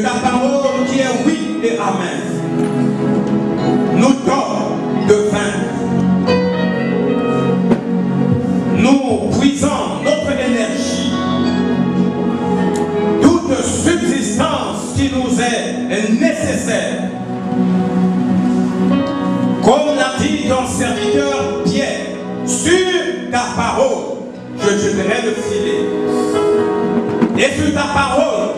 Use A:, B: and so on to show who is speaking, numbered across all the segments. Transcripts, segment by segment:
A: ta parole qui est oui et amen nous donne de vaincre. Nous puisons notre énergie, toute subsistance qui nous est nécessaire. Comme l'a dit ton serviteur Pierre, sur ta parole, je jeterai le filet. Et sur ta parole,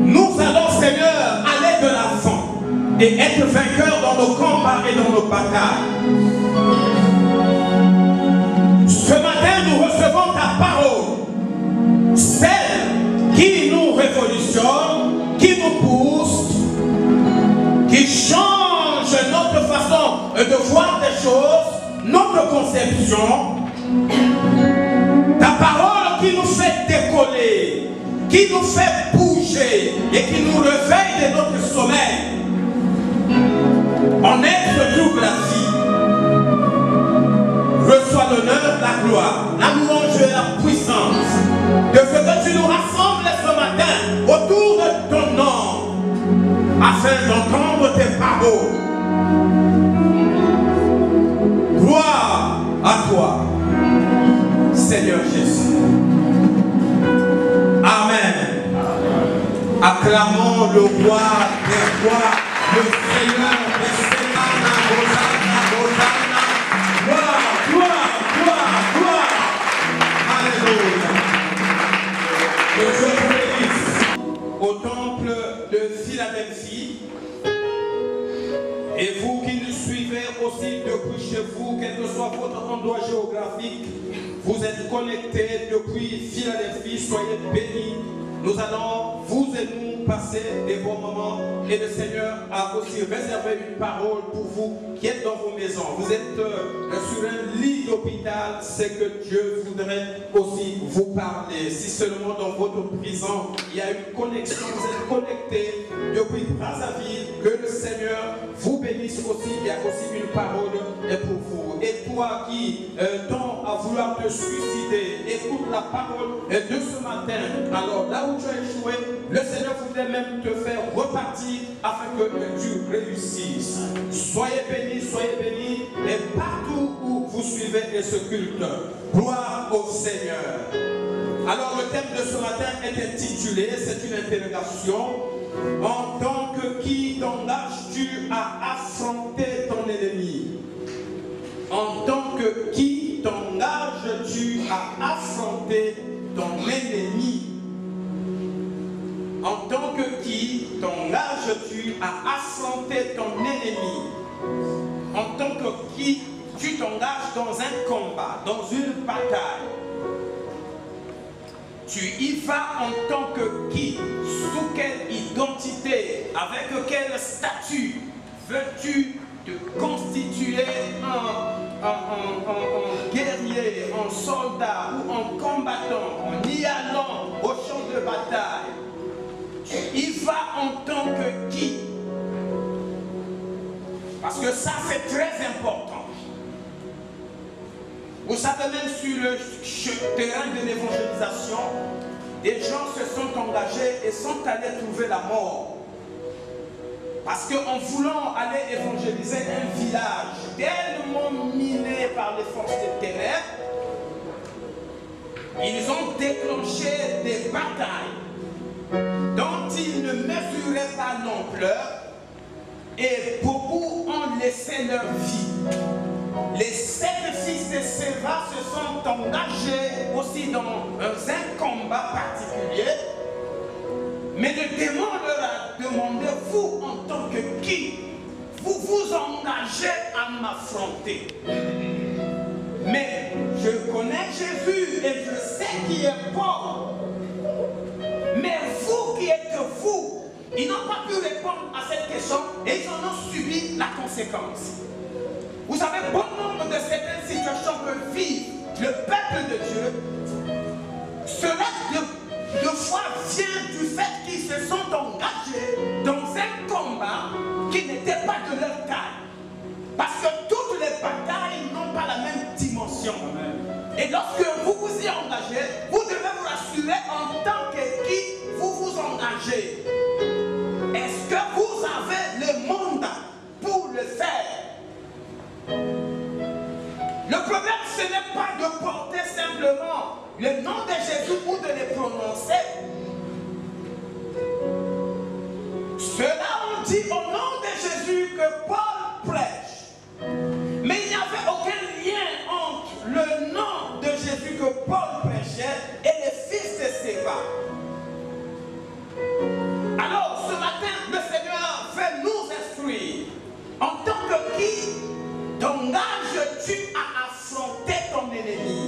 A: nous allons, Seigneur, aller de l'avant et être vainqueurs dans nos combats et dans nos batailles. Ce matin, nous recevons ta parole, celle qui nous révolutionne, qui nous pousse, qui change notre façon de voir des choses, notre conception. Ta parole qui nous fait décoller, qui nous fait bouger et qui nous réveille de notre sommeil. En elle se trouve la vie. Reçois l'honneur, la gloire, la louange et la puissance de ce que tu nous rassembles ce matin autour de ton nom, afin d'entendre tes paroles. Gloire à toi, Seigneur Jésus. Amen. Acclamons le roi des rois, le Seigneur des seigneurs. Hosanna, Hosanna. Gloire, gloire, gloire, gloire. Alléluia. Que Dieu vous bénisse. Au temple de Philadelphie, et vous qui nous suivez aussi depuis chez vous, quel que soit votre endroit géographique, vous êtes connectés depuis Philadelphie, soyez bénis. Nous allons, vous et nous, passer des bons moments. Et le Seigneur a aussi réservé une parole pour vous qui êtes dans vos maisons. Vous êtes sur un lit d'hôpital, c'est que Dieu voudrait aussi vous parler. Si seulement dans votre prison, il y a une connexion, vous êtes connectés depuis Brazzaville, que le Seigneur vous bénisse aussi. Il y a aussi une parole pour vous. Et toi qui tends à vouloir te suicider, écoute la parole de ce matin. Alors là où tu as échoué, le Seigneur voudrait même te faire repartir afin que tu réussisses. Soyez bénis, et partout où vous suivez ce culte, gloire au Seigneur. Alors le thème de ce matin est intitulé, c'est une interrogation: en tant que qui t'engages-tu à affronter ton ennemi? En tant que qui t'engages-tu à affronter ton ennemi? En tant que qui t'engages-tu à affronter ton ennemi? En tant que qui tu t'engages dans un combat, dans une bataille? Tu y vas en tant que qui? Sous quelle identité? Avec quel statut veux-tu te constituer en guerrier, en soldat ou en combattant, en y allant au champ de bataille? Tu y vas en tant que qui? Parce que ça, c'est très important. Vous savez, même sur le terrain de l'évangélisation, des gens se sont engagés et sont allés trouver la mort. Parce qu'en voulant aller évangéliser un village tellement miné par les forces des ténèbres, ils ont déclenché des batailles dont ils ne mesuraient pas l'ampleur, et beaucoup ont laissé leur vie. Les 7 fils de Séva se sont engagés aussi dans un combat particulier, mais le démon leur a demandé: vous, en tant que qui, vous vous engagez à m'affronter? Mais je connais Jésus et je sais qui est fort. Mais vous qui êtes vous, ils n'ont pas pu répondre à cette question et ils en ont subi la conséquence. Vous savez, bon nombre de certaines situations que vit le peuple de Dieu, cela de fois vient du fait qu'ils se sont engagés dans un combat qui n'était pas de leur taille. Parce que toutes les batailles n'ont pas la même dimension. Et lorsque vous vous y engagez, vous devez vous rassurer en tant que qui vous engager. Est-ce que vous avez le mandat pour le faire? Le problème, ce n'est pas de porter simplement le nom de Jésus ou de le prononcer. Cela, on dit au nom de Jésus que Paul prêche. Mais il n'y avait aucun lien entre le nom de Jésus que Paul prêchait et le fils de Séba. Alors, ce matin, le Seigneur veut nous instruire. En tant que qui t'engages-tu à affronter ton ennemi?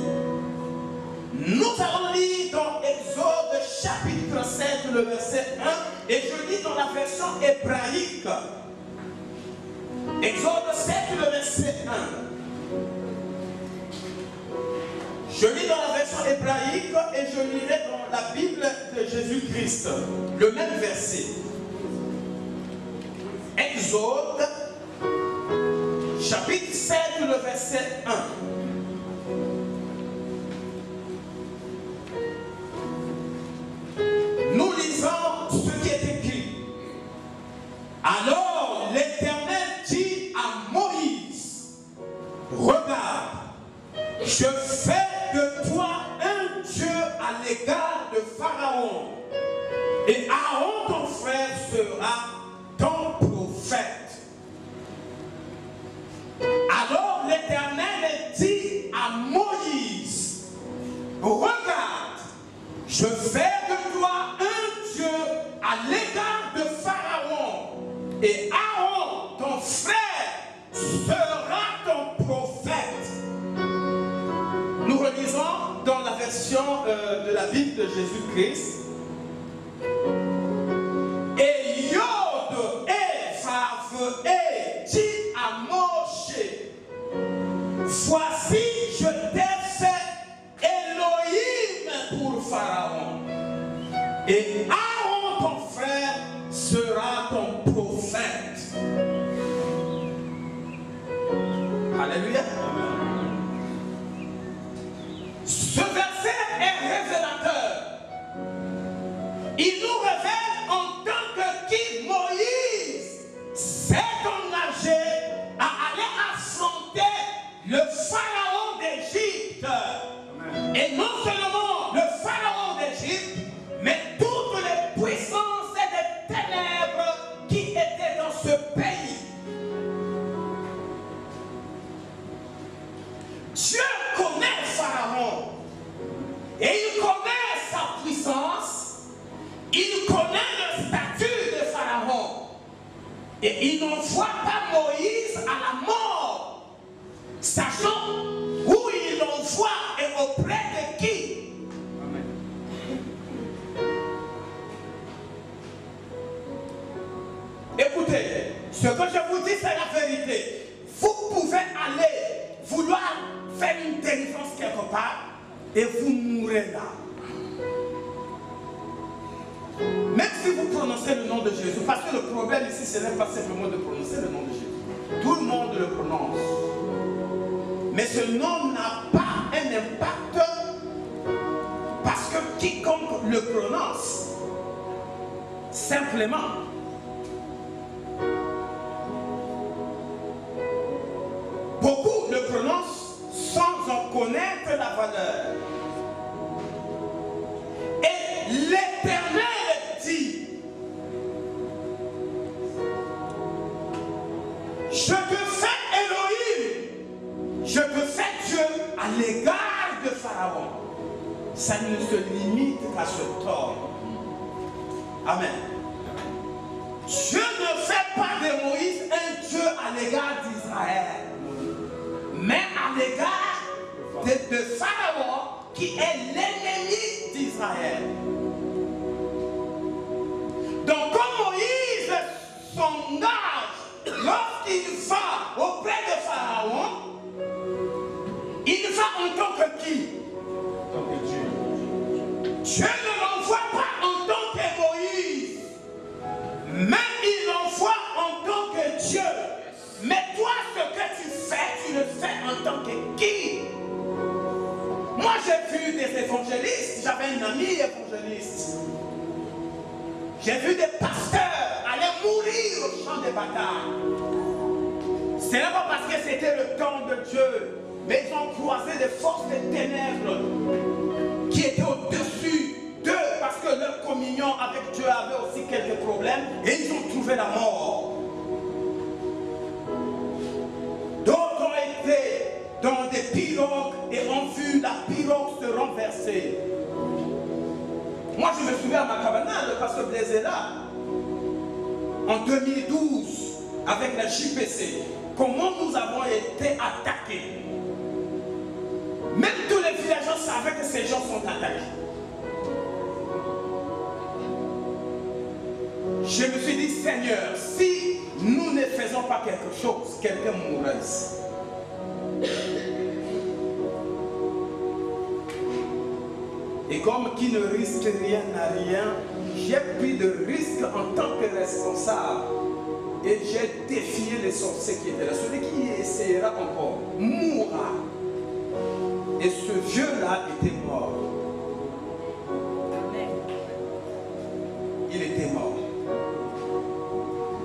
A: Nous allons lire dans Exode chapitre 7, le verset 1, et je lis dans la version hébraïque. Exode 7, le verset 1. Je lis dans la version hébraïque et je lirai dans la Bible de Jésus-Christ le même verset. Exode chapitre 7, le verset 1. Nous lisons ce qui est écrit. Alors l'Éternel dit à Moïse, regarde, je fais de toi un Dieu à l'égard de Pharaon, et Aaron ton frère sera ton prophète. Alors l'Éternel dit à Moïse, regarde, je fais de toi un Dieu à l'égard de Pharaon, et Aaron ton frère sera ton prophète. Nous relisons dans la version de la Bible de Jésus-Christ. Et Yod et Vav et dit à Moshe, voici je t'ai fait Elohim pour Pharaon, et Aaron ton frère sera ton prophète. Alléluia. Ce verset est révélateur. Il nous révèle en tant que qui Moïse s'est engagé à aller affronter le pharaon d'Égypte. Et non seulement le pharaon d'Égypte, mais toutes les puissances et les ténèbres qui étaient dans ce pays. Dieu connaît Pharaon et il connaît sa puissance, il connaît le statut de Pharaon et il n'envoie pas Moïse à la mort, sachant où il l'envoie et auprès de qui. Écoutez, ce que je vous dis c'est la vérité. Vous pouvez aller vouloir faire une délivrance quelque part et vous mourrez là. Même si vous prononcez le nom de Jésus, parce que le problème ici ce n'est pas simplement de prononcer le nom de Jésus. Tout le monde le prononce. Mais ce nom n'a pas un impact parce que quiconque le prononce, simplement, beaucoup le prononcent sans en connaître la valeur. Et l'Éternel dit, je te fais Elohim, je te fais Dieu à l'égard de Pharaon. Ça ne se limite qu'à ce tort. Amen. Dieu ne fait pas de Moïse un Dieu à l'égard d'Israël, mais à l'égard de Pharaon qui est l'ennemi d'Israël. Donc quand Moïse s'engage, lorsqu'il va auprès de Pharaon, il va en tant que qui? En tant que Dieu. Dieu ne l'envoie pas en tant que Moïse, mais il l'envoie en tant que Dieu. Mais toi, ce que tu fais, tu le fais en tant que qui? Moi, j'ai vu des évangélistes. J'avais un ami évangéliste.
B: J'ai vu des pasteurs aller mourir au champ de bataille. Ce n'est pas parce que c'était le temps de Dieu, mais ils ont croisé des forces des ténèbres qui étaient au-dessus d'eux parce que leur communion avec Dieu avait aussi quelques problèmes et ils ont trouvé la mort. D'autres ont été dans des pirogues et ont vu la pirogue se renverser. Moi, je me souviens à Makabana, le pasteur Blaise est là, en 2012, avec la JPC, comment nous avons été attaqués. Même tous les villageois savaient que ces gens sont attaqués. Je me suis dit, Seigneur, si nous ne faisons pas quelque chose, quelqu'un mourra ici. Et comme qui ne risque rien n'a rien, j'ai pris de risques en tant que responsable. Et j'ai défié les sorciers qui étaient là. Celui qui essayera encore mourra. Et ce vieux-là était mort. Il était mort.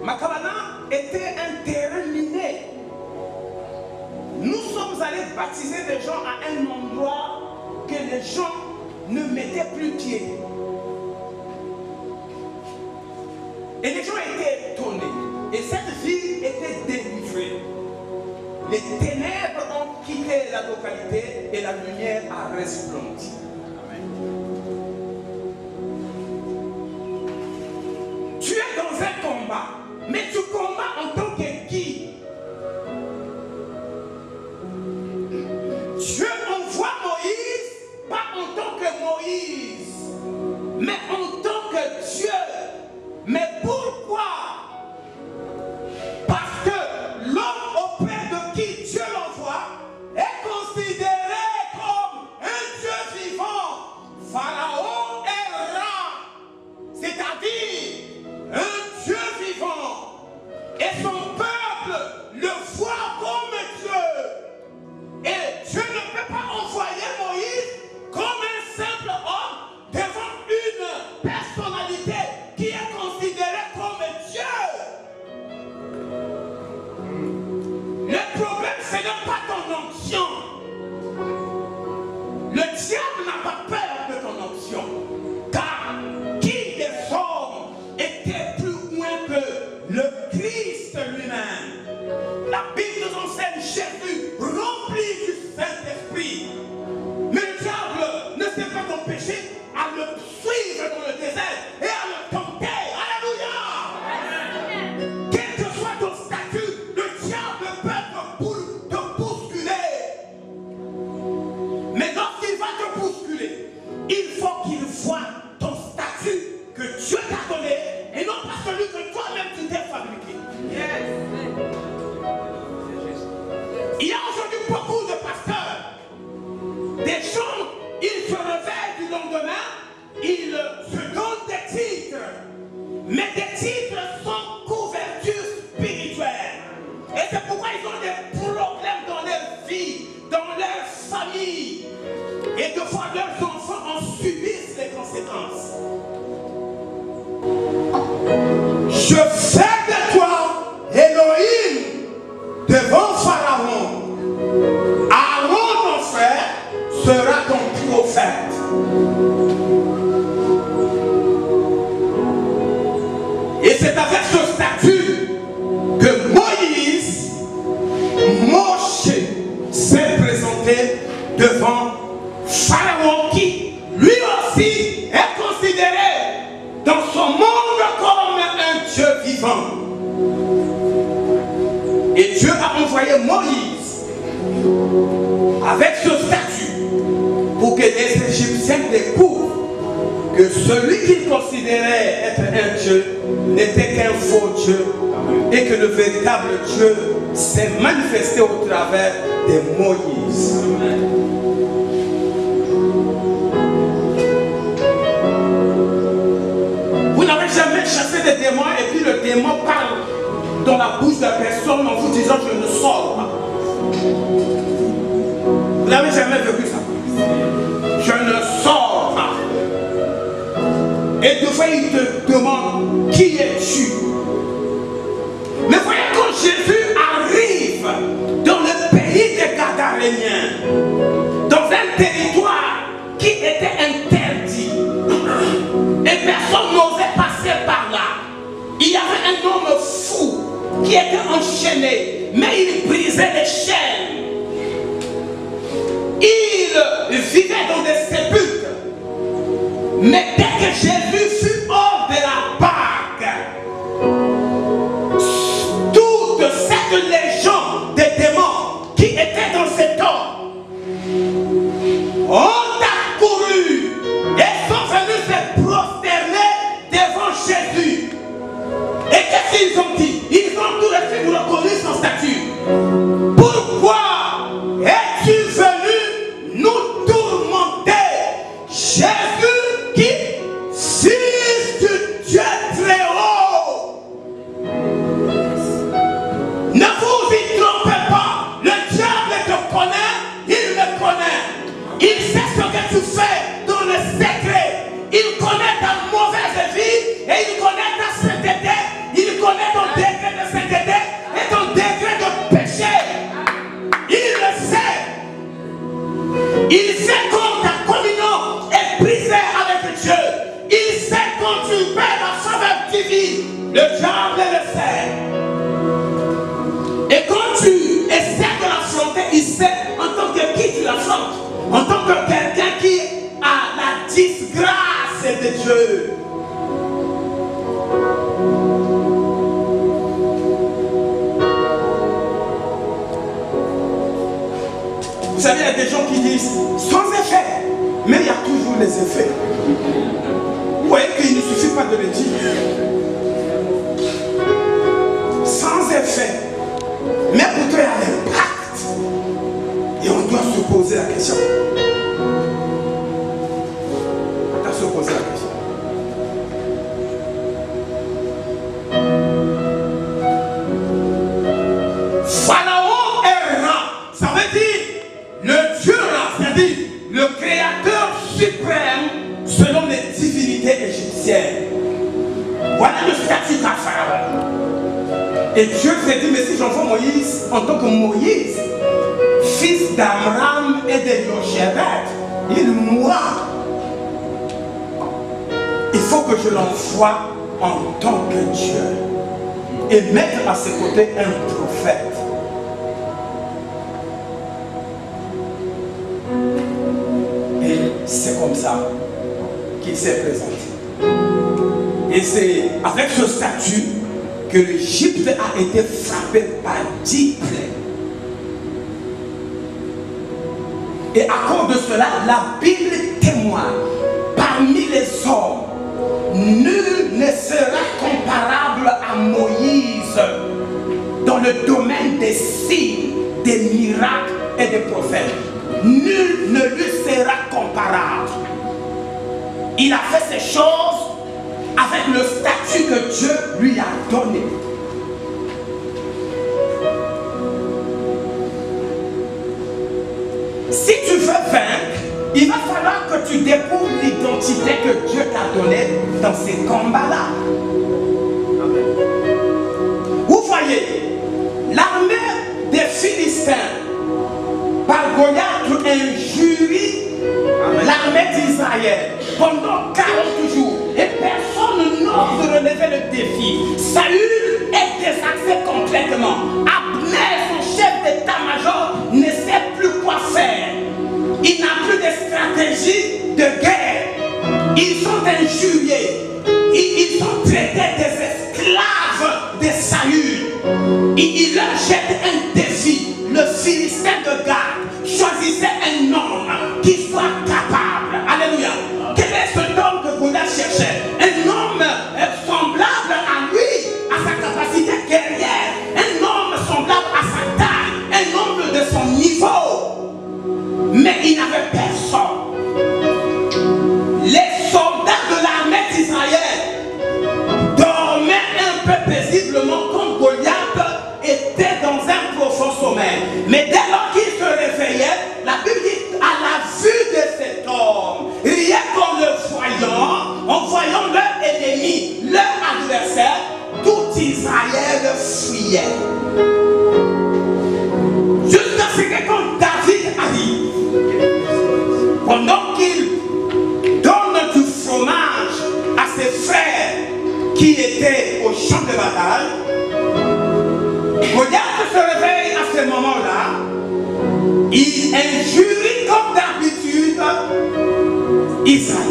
B: Makabana était un terrain miné. Nous sommes allés baptiser des gens à un endroit que les gens ne mettaient plus pied. Et les gens étaient étonnés. Et cette ville était délivrée. Les ténèbres ont quitté la localité et la lumière a resplendi. Tu es dans un combat, mais tu combats en tant que qui? Dieu envoie Moïse, pas en tant que Moïse, mais en tant que Dieu. Mais pourquoi? Parce que l'homme auprès de qui Dieu l'envoie est considéré comme un Dieu vivant. Pharaon est rare, c'est-à-dire un Dieu vivant. Et son peuple le voit comme Dieu. Et Dieu ne peut pas envoyer Moïse comme un simple homme devant une personnalité qui est considérée comme Dieu. Le problème, ce n'est pas ton onction. Le diable n'a pas peur de ton onction. Car qui des hommes était plus loin que le Christ lui-même? La Bible nous enseigne Jésus rempli du Saint-Esprit. Mais le diable ne s'est pas empêché à le suivre dans le désert et à le tenter. Alléluia! Quel que soit ton statut, le diable peut te bousculer. Mais lorsqu'il va te bousculer, il faut qu'il voie ton statut que Dieu t'a donné et non pas celui que toi-même tu t'es fabriqué. Il y a aujourd'hui beaucoup de pasteurs. Des gens, ils se réveillent du lendemain, ils se donnent des titres. Mais des titres sont couvertures spirituelles. Et c'est pourquoi ils ont des problèmes dans leur vie, dans leur famille. Et deux fois leurs enfants en subissent les conséquences. Je fais de toi Elohim devant Pharaon. Aaron, ton frère, sera ton prophète. Et c'est avec ce statut que Moshe s'est présenté devant Pharaon qui, lui aussi, est considéré dans son monde comme un Dieu vivant. Et Dieu a envoyé Moïse avec ce statut pour que les Égyptiens découvrent que celui qu'ils considéraient être un Dieu n'était qu'un faux Dieu et que le véritable Dieu s'est manifesté au travers de Moïse. Vous n'avez jamais chassé des démons et puis le démon parle dans la bouche de la personne en vous disant je ne sors pas. Vous n'avez jamais vécu ça? Je ne sors pas. Et deux fois il te demande qui était enchaîné, mais il brisait les chaînes. Il vivait dans des sépulcres. Mais dès que Jésus fut hors de la barque, toute cette légion de démons qui étaient dans cet homme ont accouru et sont venus se prosterner devant Jésus. Et qu'est-ce qu'ils ont dit? Ils ont tout reçu, reconnu son statut. Pourquoi es-tu venu nous tourmenter, Jésus qui, fils du Dieu très haut? Ne vous y trompez pas, le diable te connaît, il me connaît. Il sait ce que tu fais dans le secret. Il connaît ta mauvaise vie et il connaît ta sainteté. Il connaît ton degré de sainteté et ton degré de péché. Il le sait. Il sait quand ta communion est brisée avec Dieu. Il sait quand tu perds la faveur divine. Le diable le sait. Et quand tu essaies de l'affronter, il sait en tant que qui tu l'affrontes. En tant que quelqu'un qui a la disgrâce de Dieu. Vous savez, il y a des gens qui disent sans effet, mais il y a toujours les effets. Vous voyez qu'il ne suffit pas de le dire. Sans effet, mais pourtant il y a l'impact. Et on doit se poser la question. On doit se poser la question. Pharaon est rang. Ça veut dire le Dieu rang, c'est-à-dire le créateur suprême selon les divinités égyptiennes. Voilà le statut qu'a Pharaon. Et Dieu s'est dit, mais si j'envoie Moïse en tant que Moïse, fils d'Amram et de Yochebed, il mourra. Il faut que je l'envoie en tant que Dieu et mettre à ses côtés un prophète. Et c'est comme ça qu'il s'est présenté. Et c'est avec ce statut que l'Égypte a été frappée par 10 plaies. Et à cause de cela, la Bible témoigne, parmi les hommes, nul ne sera comparable à Moïse dans le domaine des signes, des miracles et des prophètes. Nul ne lui sera comparable. Il a fait ces choses avec le statut que Dieu lui a donné. Si tu veux vaincre, il va falloir que tu découvres l'identité que Dieu t'a donnée dans ces combats-là. Vous voyez, l'armée des Philistins, par Goliath, injurie l'armée d'Israël pendant 40 jours. Et personne n'ose relever le défi. Saül est désaxé complètement. Abner, son chef d'état-major, ne sait plus quoi faire. Il n'a plus de stratégie de guerre. Ils sont injuriés. Ils sont traités des esclaves de Saül. Il leur jette un défi. Le Philistin de Gath choisissait un homme qui soit capable. Alléluia. Quel est cet homme que Goliath cherchait? Un homme semblable à lui, à sa capacité guerrière. Un homme semblable à sa taille. Un homme de son niveau. Mais il n'avait personne. Les soldats de l'armée d'Israël dormaient un peu paisiblement quand Goliath était dans un profond sommeil. Mais dès lors qu'il se réveillait, la Bible dit à la vue de cet homme, rien qu'en le voyant, en voyant leur ennemi, leur adversaire, tout Israël fuyait. Jusqu'à ce que quand David arrive, pendant qu'il donne du fromage à ses frères qui étaient au champ de bataille, il injurie comme d'habitude Israël.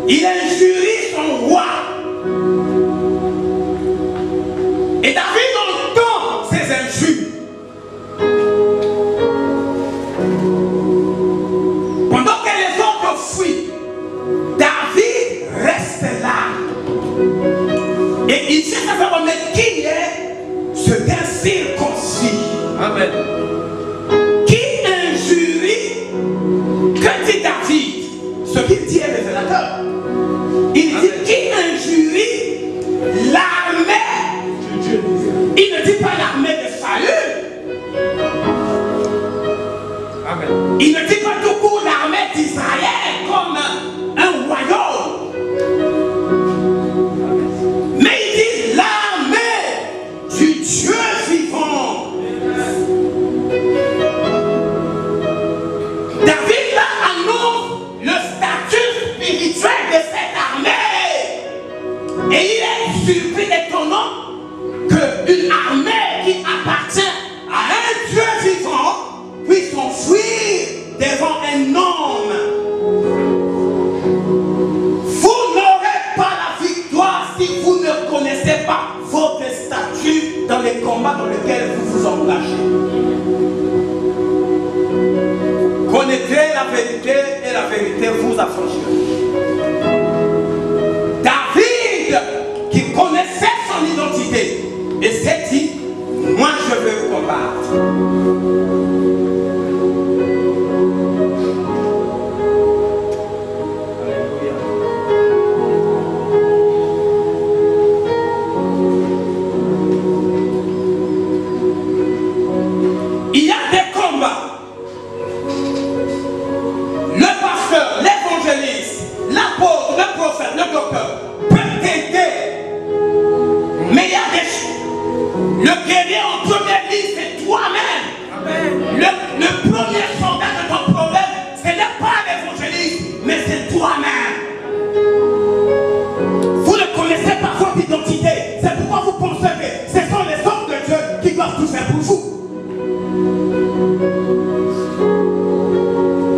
B: Il injurie son roi. Et David entend ces injures. Pendant que les autres fuient, David reste là. Et il cherche à savoir, mais qui est ce gars circoncis?
A: Amen.
B: Qui injurie? Que dit David? Ce qu'il dit est révélateur. Il dit qui injurie l'armée. Il ne dit pas l'armée de Saül.
A: Amen.
B: Il ne dit pas tout court l'armée d'Israël comme un royaume. Mais il dit l'armée du Dieu vivant. David là annonce le statut spirituel de cette armée. Et il est surpris, étonnant, qu'une armée qui appartient à un Dieu vivant puisse s'enfuir devant un homme. Vous n'aurez pas la victoire si vous ne connaissez pas votre statut dans les combats dans lesquels vous vous engagez. Connaîtrez la vérité et la vérité vous affranchira. David, qui connaissait son identité, et s'est dit, moi je veux combattre. Il y a des combats. Le pasteur, l'évangéliste, l'apôtre, le prophète, le docteur peuvent t'aider. Mais il y a des choses. Le guerrier en première ligne, c'est toi-même. Le premier soldat de ton problème, ce n'est pas l'évangéliste, mais c'est toi-même. Vous ne connaissez pas votre identité. C'est pourquoi vous pensez que ce sont les hommes de Dieu qui doivent tout faire pour vous.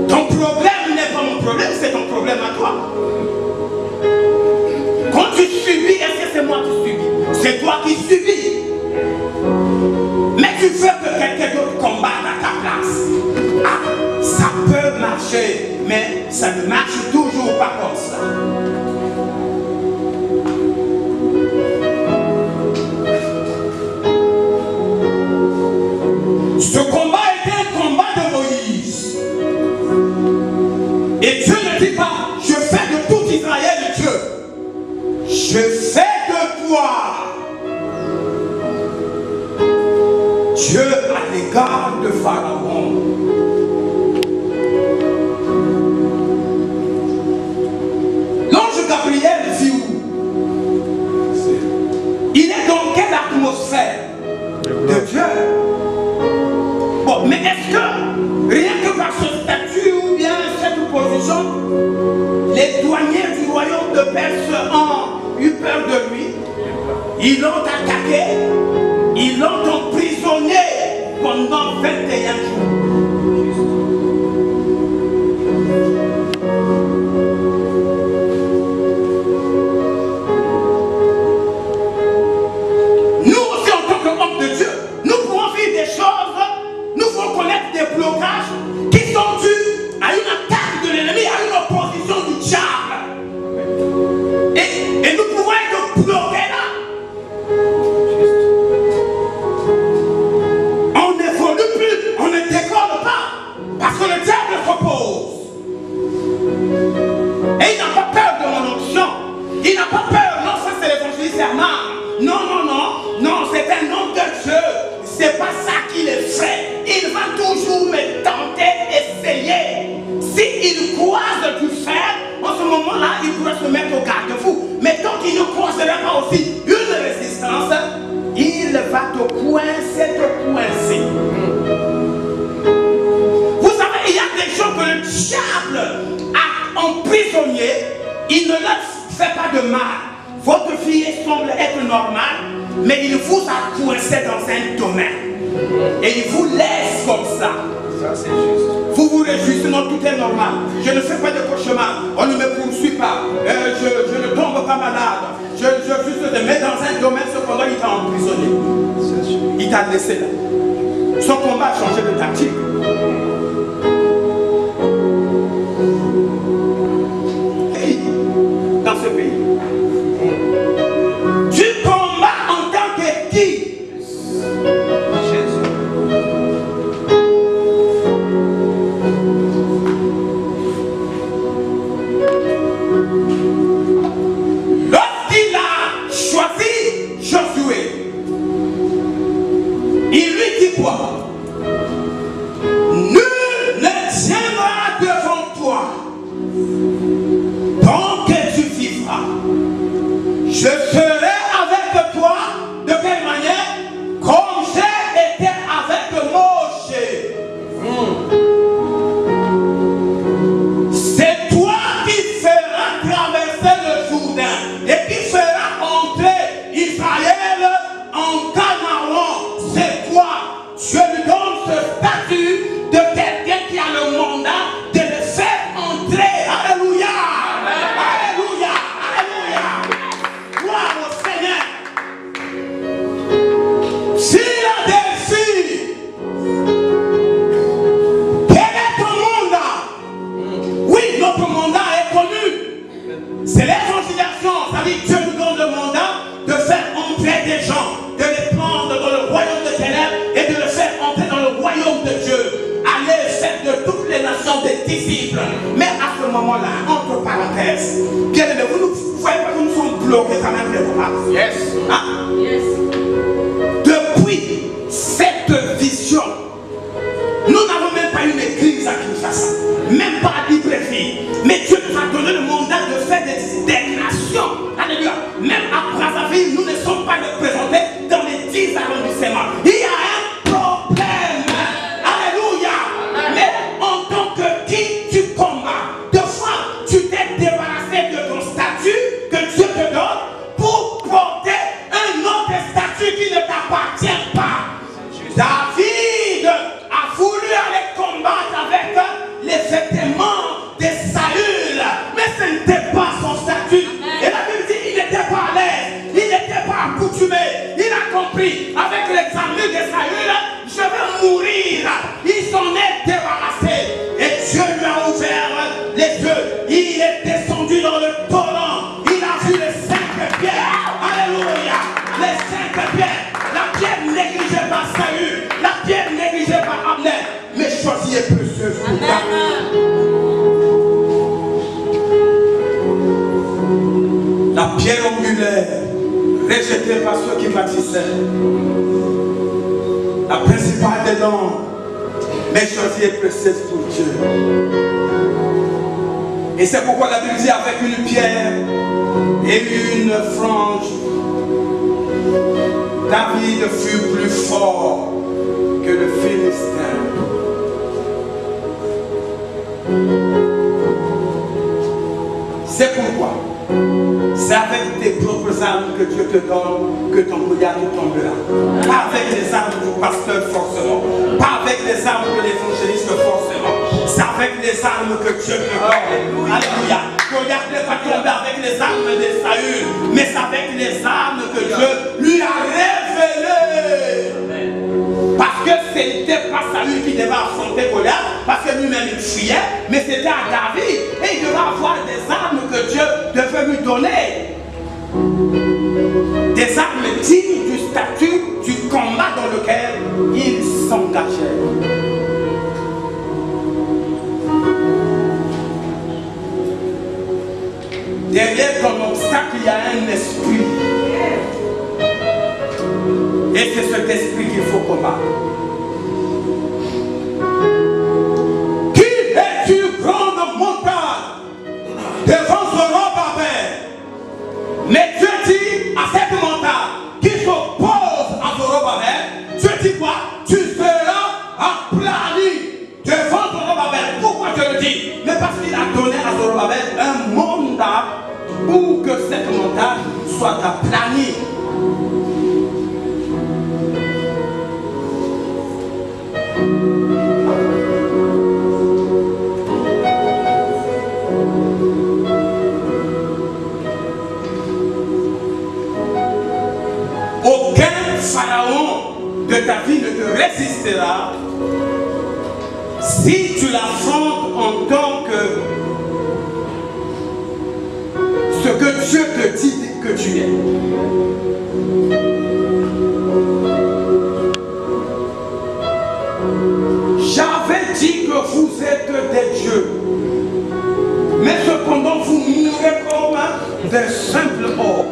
B: Ton problème n'est pas mon problème, c'est ton problème à toi. Quand tu subis, est-ce que c'est moi qui subis? C'est toi qui subis. Mais tu veux que quelqu'un d'autre combatte à ta place. Ah, ça peut marcher, mais ça ne marche toujours pas comme ça. Ce combat était un combat de Moïse. Et Dieu ne dit pas, je fais de tout Israël Dieu. Je fais de toi Dieu à l'égard de Pharaon. L'ange Gabriel vit où? Il est dans quelle atmosphère de Dieu? Bon, mais est-ce que rien que par ce statut ou bien cette position, les douaniers du royaume de Perse ont eu peur de lui? Ils l'ont attaqué, ils l'ont emprisonné pendant 21 jours. Nous aussi, en tant qu'hommes de Dieu, nous pouvons vivre des choses, nous pouvons connaître des blocages qui sont dus à une attaque de l'ennemi, à une opposition du diable. Et nous pouvons être bloqués là. On n'évolue plus, on ne décolle pas, parce que le diable s'oppose. Et il n'a pas peur de mon onction. Il n'a pas peur, non, ça c'est l'évangéliste Herman. Non, non, non, non, c'est un homme de Dieu. C'est pas ça qui l'effraie. Il va toujours me tenter, essayer. S'il croise du fer, en ce moment-là, il pourrait se mettre au garde-fou. Mais tant qu'il ne croisera pas aussi une résistance, il va te coincer, Vous savez, il y a des gens que le diable a emprisonnés. Il ne leur fait pas de mal. Votre fille semble être normale, mais il vous a coincé dans un domaine. Et il vous laisse comme ça.
A: Ça, c'est juste.
B: Vous vous réjouissez, non, tout est normal. Je ne fais pas de cauchemar. On ne me poursuit pas. Je ne tombe pas malade. Je juste mais dans un domaine, cependant, il t'a emprisonné. Il t'a laissé là. Son combat a changé de tactique. Qui dans ce pays? Tu combats en tant que qui?
A: Jésus.
B: Lorsqu'il a choisi Josué, il lui dit quoi? Nul ne tiendra devant toi tant que tu vivras. Je serai avec toi de quelle manière? Comme j'ai été avec Moïse. C'est toi qui feras traverser le Jourdain et qui feras entrer Israël en Canaan. C'est toi. Je lui donne ce statut de quelqu'un qui a le mandat de le faire entrer. Alléluia. Alléluia. Alléluia. Gloire au Seigneur. Philadelphie. Quel est ton mandat? Oui, notre mandat est connu. C'est l'évangélisation. Ça veut dire que Dieu nous donne le mandat de faire entrer des gens, de les prendre dans le royaume de ténèbres et de les faire entrer dans le royaume de Dieu. Allez faire de toutes les nations des disciples. Mais à ce moment-là, entre parenthèses, bien aimé, vous ne voyez pas que nous sommes bloqués quand même quelque part.
A: Yes.
B: Hein? Depuis cette vision, nous n'avons même pas une église à Kinshasa, même pas à Libreville. Mais Dieu nous a donné le mandat de faire des déclarations. Alléluia. Même à Brazzaville, nous ne sommes pas représentés dans les 10 arrondissements. Il y a un problème. Alléluia. Mais en tant que qui tu combats, de fois tu t'es débarrassé de ton statut que Dieu te donne pour porter un autre statut qui ne t'appartient pas. David a voulu aller combattre avec les vêtements de Saül, mais ce n'était pas son statut. Et la Bible dit qu'il n'était pas à l'aise, il n'était pas accoutumé. Il a compris, avec les armures de Saül, je vais mourir. Il s'en est débarrassé. Et Dieu lui a ouvert les yeux. Il est descendu dans le torrent. Il a vu les 5 pierres. Alléluia. Les 5 pierres. La pierre négligée par Saül. La pierre négligée par Abner. Mais choisie et précieuse pour David. La pierre angulaire rejetée par ceux qui bâtissaient. La principale des noms, mais choisie et précieuse pour Dieu. Et c'est pourquoi la Bible dit avec une pierre et une frange, David fut plus fort que le Philistin. C'est pourquoi c'est avec tes propres armes que Dieu te donne que ton Goliath tombera. Pas avec les armes du pasteur forcément. Pas avec les armes de l'évangéliste forcément. C'est avec les armes que Dieu te donne. Alléluia. Goliath n'est pas tombé avec les armes de Saül, mais c'est avec les armes que Dieu lui a révélées. Parce que ce n'était pas Saül qui devait affronter Goliath, parce que lui-même il fuyait, mais c'était à David. Et il devait avoir des armes que Dieu devait lui donner. Des armes dignes du statut du combat dans lequel il s'engageait. Derrière ton obstacle, il y a un esprit. Et c'est cet esprit qu'il faut combattre. Qui es-tu, grande montagne, devant Zorobabel? Mais Dieu dit à cette montagne qui s'oppose à Zorobabel, Dieu dit quoi? Tu seras aplani devant Zorobabel. Pourquoi Dieu le dit? Mais parce qu'il a donné à Zorobabel un mandat pour que cette montagne soit aplanie. aucun pharaon de ta vie ne te résistera si tu l'affrontes en tant que ce que Dieu te dit que tu es. J'avais dit que vous êtes des dieux, mais cependant vous mourrez comme des simples hommes.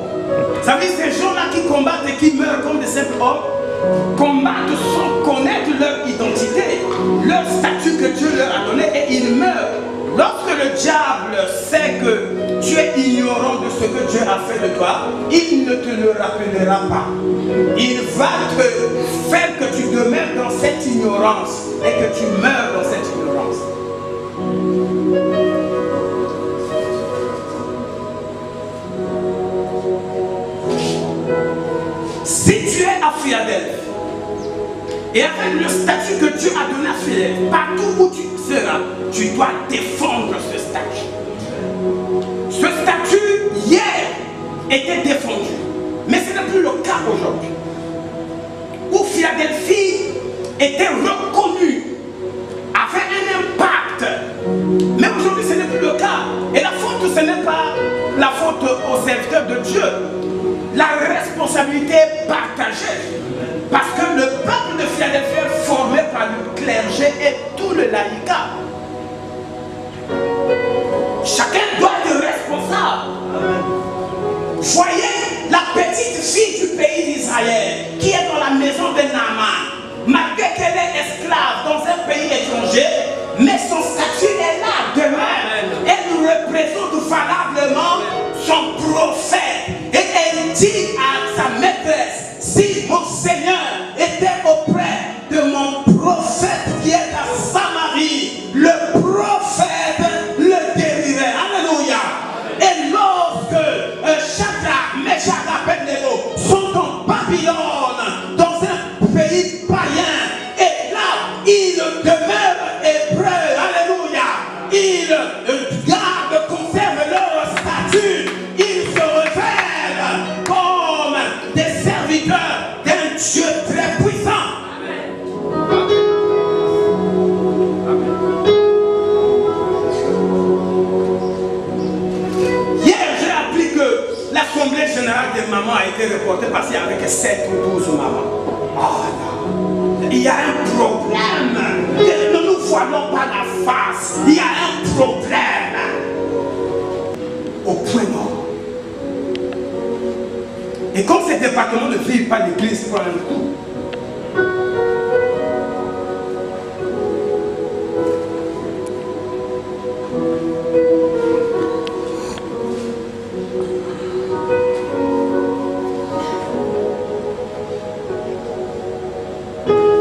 B: Vous savez, ces gens-là qui combattent et qui meurent comme des simples hommes, combattent sans connaître leur identité, leur statut que Dieu leur a donné, et ils meurent. Lorsque le diable sait que tu es ignorant de ce que Dieu a fait de toi, il ne te le rappellera pas. Il va te faire que tu demeures dans cette ignorance et que tu meurs dans cette ignorance. Si tu es à Philadelphie, et avec le statut que Dieu a donné à Philadelphie, partout où tu seras, tu dois défendre ce statut. Ce statut, hier, était défendu. Mais ce n'est plus le cas aujourd'hui. Où Philadelphie était reconnue, avait un impact. Mais aujourd'hui, ce n'est plus le cas. Et la faute, ce n'est pas la faute aux serviteurs de Dieu. La responsabilité est partagée. Parce que le peuple de Philadelphie est formé par le clergé et tout le laïcat. Chacun doit être responsable. Voyez la petite fille du pays d'Israël qui est dans la maison de Naaman. Malgré qu'elle est esclave dans un pays étranger, mais son statut est là, demeure. Elle représente valablement son prophète. Et elle dit à sa maîtresse, si mon Seigneur était auprès de mon prophète qui est à Samarie, le prophète le guérirait. Alléluia. Et lorsque Shadrach, Meshach et Abednego sont en Babylone, dans un pays païen, et là, ils demeurent hébreux. Alléluia. Ils gardent, conservent leur statut. Ils se révèlent comme des serviteurs d'un Dieu très puissant. Hier, j'ai appris que l'Assemblée générale des mamans a été reportée parce qu'il y avait que 7 ou 12 mamans. Oh là, il y a un problème. Ne nous voilons pas la face. Il y a un problème. Au point mort. Et comme ces départements ne vivent pas, l'église prend un coup.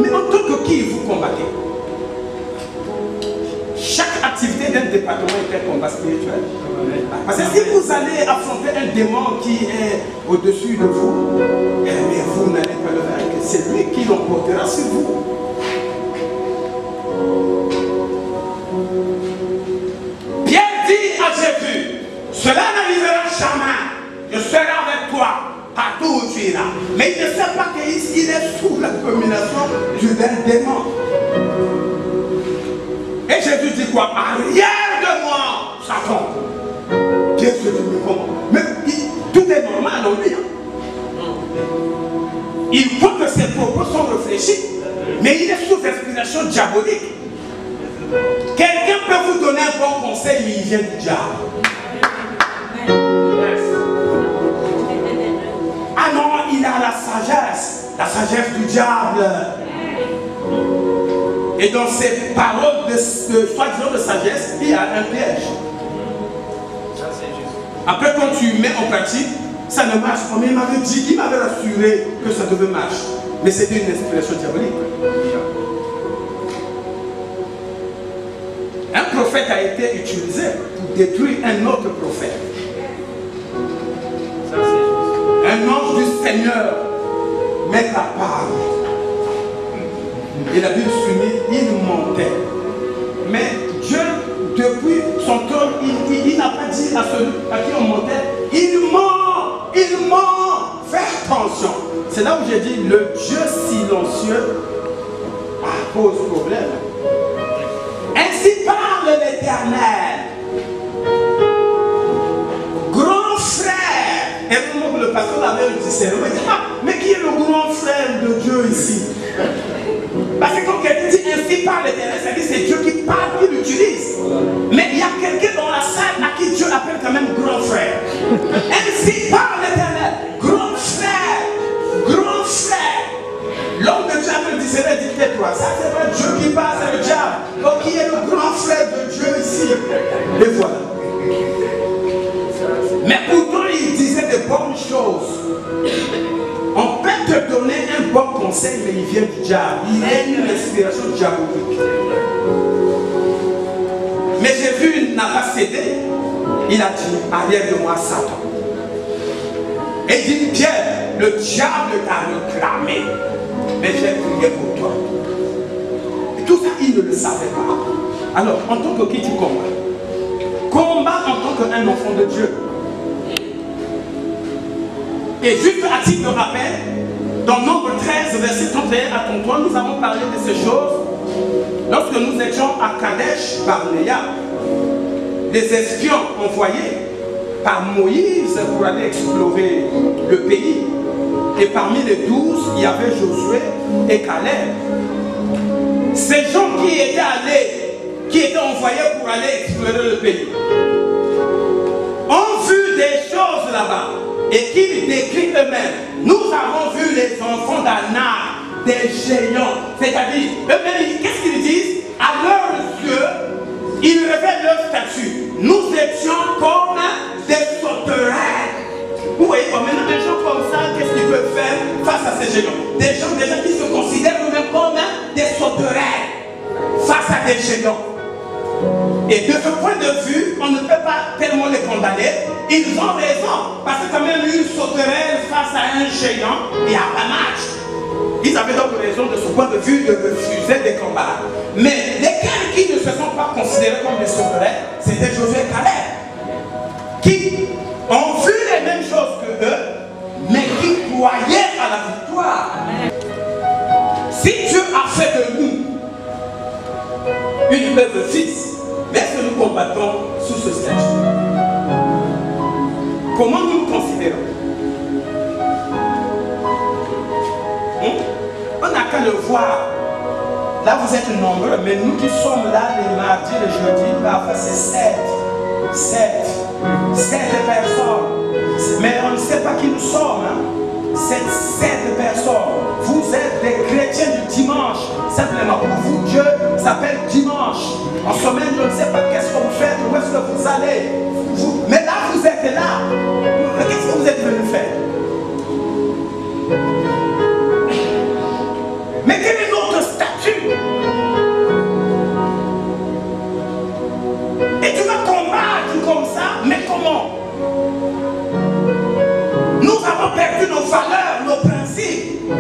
B: Mais en tant que qui vous combattez? Chaque activité d'un département est un combat spirituel. Parce que si vous allez affronter un démon qui est au-dessus de vous, mais vous n'allez pas le vaincre. C'est lui qui l'emportera sur vous. Pierre dit à Jésus, cela n'arrivera jamais. Je serai avec toi partout où tu iras. Mais il ne sait pas qu'il est sous la domination d'un démon. Et Jésus dit quoi? Arrière de moi, Satan. Dieu se dit, mais comment? Mais tout est normal en lui. Il faut que ses propos soient réfléchis. Mais il est sous inspiration diabolique. Quelqu'un peut vous donner un bon conseil, mais il vient du diable. Ah non, il a la sagesse du diable. Et dans ces paroles de soi-disant de sagesse, il y a un piège. Après, quand tu mets en pratique, ça ne marche pas. Mais il m'avait dit, il m'avait rassuré que ça devait marcher. Mais c'était une inspiration diabolique. Un prophète a été utilisé pour détruire un autre prophète. Un ange du Seigneur met la part. Et la Bible souligne, il montait. Mais Dieu, depuis son trône, il n'a pas dit à celui à qui on montait, il ment, fais attention.
A: C'est là où j'ai dit le Dieu silencieux pose problème.
B: Ainsi parle l'Éternel. Grand frère.
A: Et le moment où le pasteur avait un discernement, il dit,
B: mais qui est le grand frère de Dieu ici? Parce que quand quelqu'un dit ainsi parle l'Éternel, ça dit c'est Dieu qui parle, qui l'utilise. Mais il y a quelqu'un dans la salle à qui Dieu appelle quand même grand frère. Ainsi parle l'Éternel. Grand frère. Grand frère. L'homme de Dieu appelle le discernement, dit tais-toi. Ça c'est pas Dieu qui parle, c'est le diable. Donc qui est le grand frère de Dieu ici?
A: Et voilà.
B: Mais pourtant il disait de bonnes choses. On peut te donner un bon conseil, mais il vient du diable. Il a une inspiration diabolique. Mais j'ai vu, il n'a pas cédé. Il a dit, arrière de moi, Satan. Et il dit, Pierre, le diable t'a réclamé. Mais j'ai prié pour toi. Et tout ça, il ne le savait pas.
A: Alors, en tant que qui tu combats? Combat en tant qu'un enfant de Dieu.
B: Et juste à titre de rappel, dans Nombre 13, verset 31 à 33, nous avons parlé de ces choses lorsque nous étions à Kadesh Barnéa. Les espions envoyés par Moïse pour aller explorer le pays. Et parmi les 12, il y avait Josué et Caleb. Ces gens qui étaient allés, qui étaient envoyés pour aller explorer le pays, ont vu des choses là-bas. Et qu'ils décrivent eux-mêmes. Nous avons vu les enfants d'Anak, des géants. C'est-à-dire, eux-mêmes, qu'est-ce qu'ils disent? À leurs yeux, ils révèlent leur statut. Nous étions comme des sauterelles. Vous voyez, maintenant, des gens comme ça, qu'est-ce qu'ils peuvent faire face à ces géants? Des gens qui se considèrent eux-mêmes comme des sauterelles face à des géants. Et de ce point de vue, on ne peut pas tellement les condamner. Ils ont raison, parce que quand même une sauterelle face à un géant, il n'y a pas match. Ils avaient donc raison de ce point de vue de refuser des combats. Mais lesquels qui ne se sont pas considérés comme des sauterelles, c'était Josué et Caleb, qui ont vu les mêmes choses que eux, mais qui croyaient à la victoire. Si Dieu a fait de nous une preuve de fils, mais est-ce que nous combattons sous ce statut? Comment nous nous considérons? On n'a qu'à le voir. Là, vous êtes nombreux, mais nous qui sommes là les mardis, les jeudis, parfois c'est 7 personnes. Mais on ne sait pas qui nous sommes. Hein? C'est 7 personnes. Vous êtes des chrétiens du dimanche. Simplement, pour vous, Dieu s'appelle dimanche. En semaine, je ne sais pas qu'est-ce que vous faites, où est-ce que vous allez. Mais là, vous êtes là. Qu'est-ce que vous êtes venu faire? Mais quel est notre statut? Et tu vas combattre comme ça, mais comment? Nous avons perdu nos valeurs, nos principes.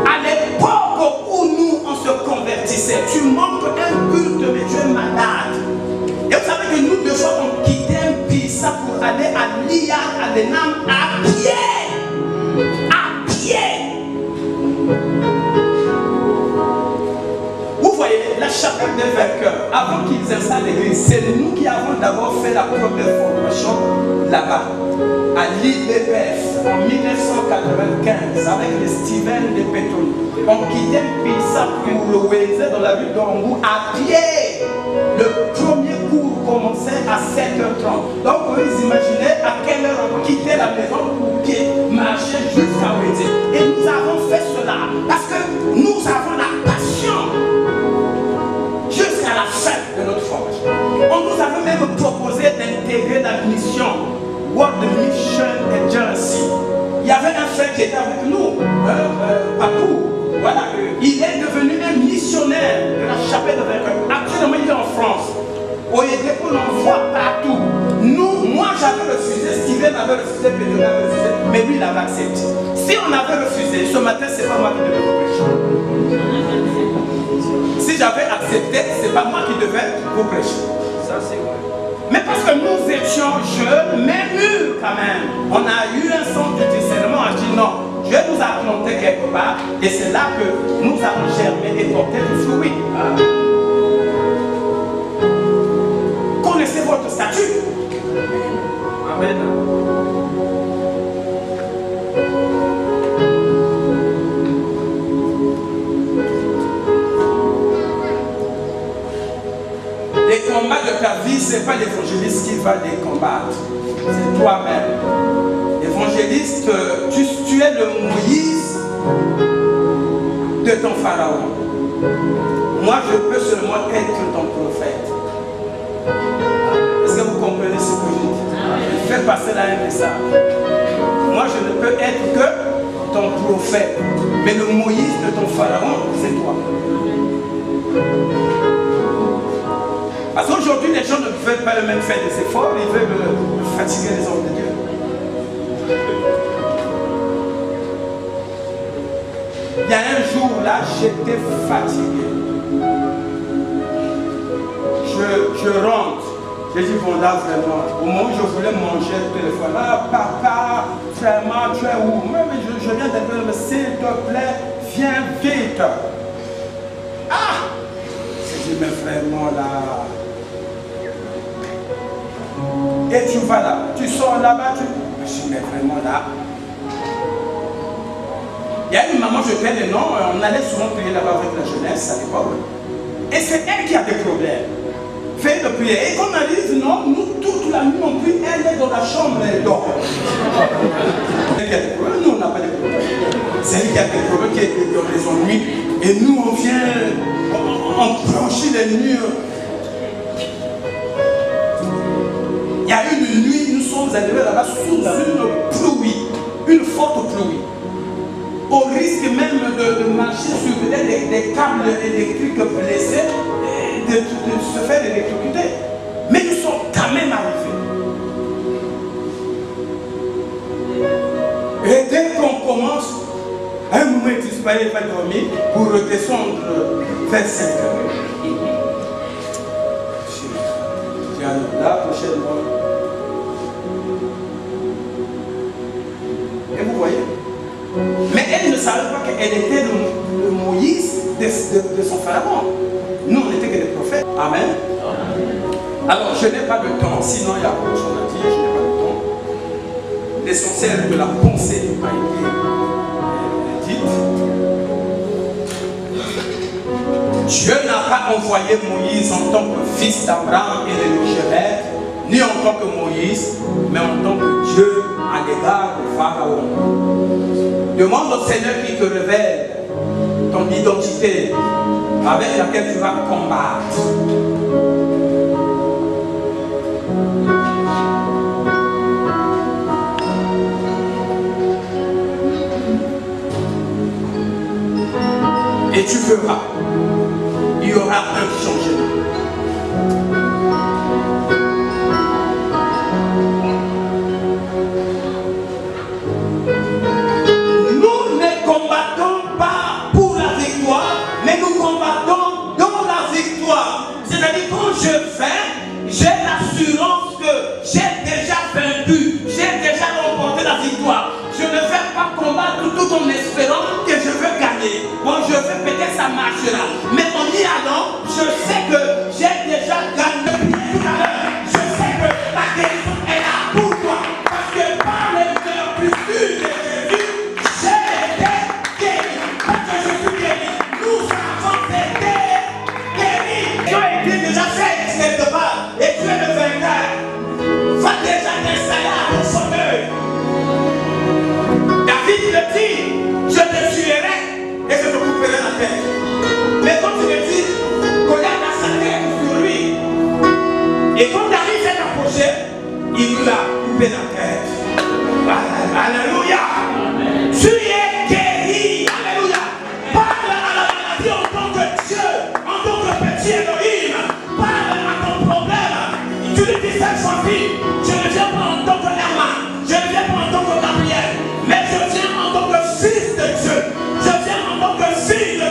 B: À l'époque où nous, on se convertissait, tu manques un culte, mais tu es malade. Et vous savez que nous, deux fois, on quittait un pissa pour aller à l'IA, à l'ENAM, à pied. À pied. Vous voyez, la chapelle des vainqueurs, avant qu'ils installent l'église, c'est nous qui avons d'abord fait la première formation là-bas, à l'IBPF, en 1995, avec les Steven de Pétoni. On quittait Pissa pour le Wézé dans la rue d'Angou à pied. Le premier cours commençait à 7h30. Donc vous imaginez à quelle heure on quittait la maison pour marcher jusqu'à Wézé. Et nous avons fait cela parce que nous avons la passion jusqu'à la fin de notre formation. On nous avait même proposé d'intégrer la mission World Mission Agency. Il y avait un frère qui était avec nous, Papou. Voilà, il est devenu un missionnaire de la chapelle de vainqueurs. Actuellement, il est en France. Au Yédé, on l'envoie partout. Nous, moi j'avais refusé, Steven avait refusé, Pedro avait refusé, mais lui il avait accepté. Si on avait refusé, ce matin, c'est pas moi qui devais vous prêcher. Si j'avais accepté, c'est pas moi qui devais vous prêcher. Ça, c'est vrai. Mais parce que nous étions jeunes, mais mûrs quand même. On a eu un sens de discernement. On a dit non, Dieu nous a part, et c'est là que nous allons germer et porter du fruit. Connaissez votre statut. Amen. Les combats de ta vie, ce n'est pas l'évangéliste qui va les combattre. C'est toi-même. L'évangéliste, tu es le Moïse de ton pharaon. Moi, je peux seulement être ton prophète. Est-ce que vous comprenez ce que je dis? Je fais passer là un message. Moi, je ne peux être que ton prophète. Mais le Moïse de ton pharaon, c'est toi. Parce qu'aujourd'hui, les gens ne veulent pas même faire des efforts, ils veulent fatiguer les hommes de Dieu. Il y a un jour là, j'étais fatigué. Je rentre. J'ai dit, bon là, vraiment, au moment où je voulais manger le téléphone, ah papa, vraiment, tu es où? Mais je viens d'être, mais s'il te plaît, viens vite. Ah! J'ai dit, mais vraiment là. Et tu vas là, tu sors là-bas, je dis, mais vraiment là. Il y a une maman, je connais les noms, on allait souvent prier là-bas avec la jeunesse à l'époque. Et c'est elle qui a des problèmes. Fait de prière. Et quand on arrive, non, nous, toute la nuit, on prie, elle est dans la chambre, elle dort. C'est elle qui a des problèmes, nous, on n'a pas de problèmes. C'est elle qui a des problèmes, qui est dans les ennuis. Et nous, on vient, on franchit les murs. Il y a une nuit, nous sommes arrivés là-bas sous une pluie, une forte pluie. Au risque même de marcher sur des câbles électriques blessés, de se faire électrocuter. Mais nous sommes quand même arrivés. Et dès qu'on commence, à un moment il disparaît, il va dormir pour redescendre vers 5 heures. Je dis là, prochainement. Et vous voyez? Mais elle ne savait pas qu'elle était le Moïse de son pharaon. Nous, on n'était que des prophètes. Amen. Alors, je n'ai pas de temps, sinon il y a beaucoup de choses à dire, je n'ai pas de temps. L'essentiel de la pensée a été dite. Dieu n'a pas envoyé Moïse en tant que fils d'Abraham et de Jéret, ni en tant que Moïse, mais en tant que Dieu à l'égard du pharaon. Demande au Seigneur qui te révèle ton identité avec laquelle tu vas combattre. Et tu verras, il y aura un changement. Nous ne combattons pas pour la victoire, mais nous combattons dans la victoire. C'est-à-dire quand je fais, j'ai l'assurance que j'ai déjà vaincu, j'ai déjà remporté la victoire. Je ne vais pas combattre tout en espérant que je veux gagner. Bon, je vais peut-être ça marchera. Mais en y allant, je sais que j'ai déjà gagné tout à l'heure. Je sais que la guérison est là pour toi. Parce que par les cœurs plus purs de Jésus, j'ai été guéri. Parce que je suis guéri. Nous avons été guéris. Tu as été déjà fait quelque part. Et tu es le vainqueur. Va déjà t'installer à ton fauteuil. David le dit, je te tuerai et je te couperai la tête. Mais quand tu me dis, Goliath a sa tête sur lui. Et quand David s'est approché, il lui a coupé la tête. Alléluia. Tu es guéri. Alléluia. Parle à la maladie en tant que Dieu, en tant que petit Elohim. Parle à ton problème. Tu lui dis cette fois-ci, je ne viens pas en tant que Herman, je ne viens pas en tant que Gabriel, mais je viens en tant que fils de Dieu. Je viens en tant que fille de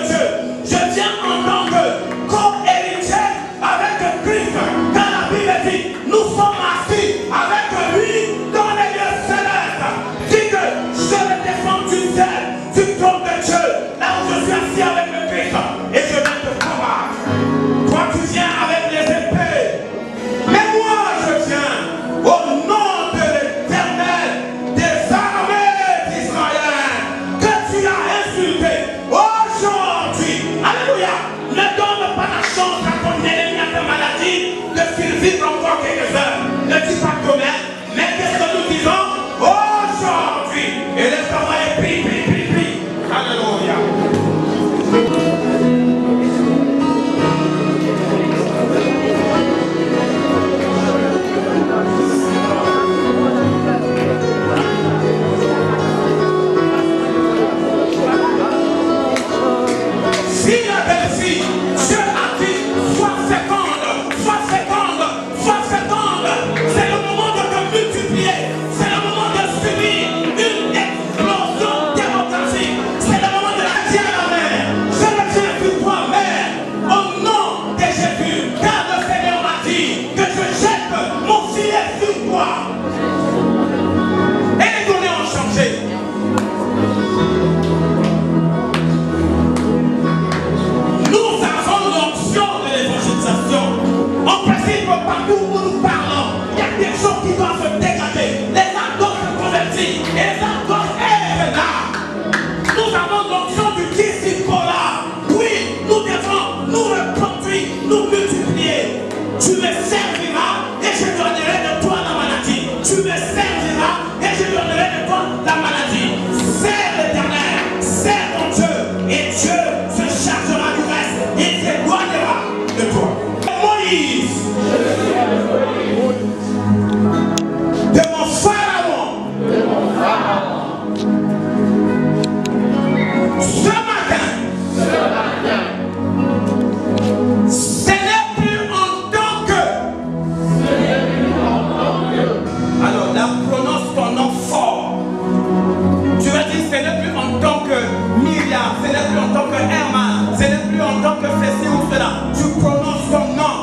A: Maria, ce n'est plus en tant que Herman, ce n'est plus en tant que ceci ou cela. Tu prononces ton nom.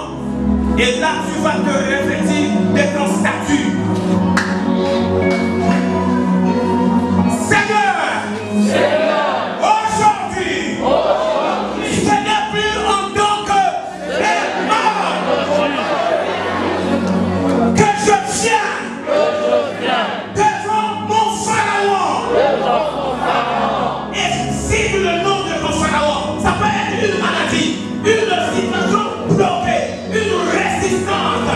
A: Et là, tu vas te revêtir de ton statut. Seigneur, aujourd'hui, ce n'est plus en tant que Herman que je viens devant mon Pharaon. Et si le nom de ton Pharaon, ça peut être une maladie, une situation bloquée, une résistance.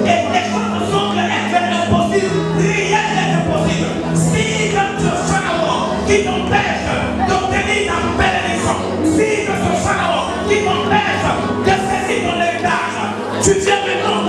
A: Et les choses semblent être impossibles, rien n'est impossible. Si notre Pharaon qui t'empêche d'obtenir ta bénédiction, si notre Pharaon qui t'empêche de saisir ton héritage, tu viens maintenant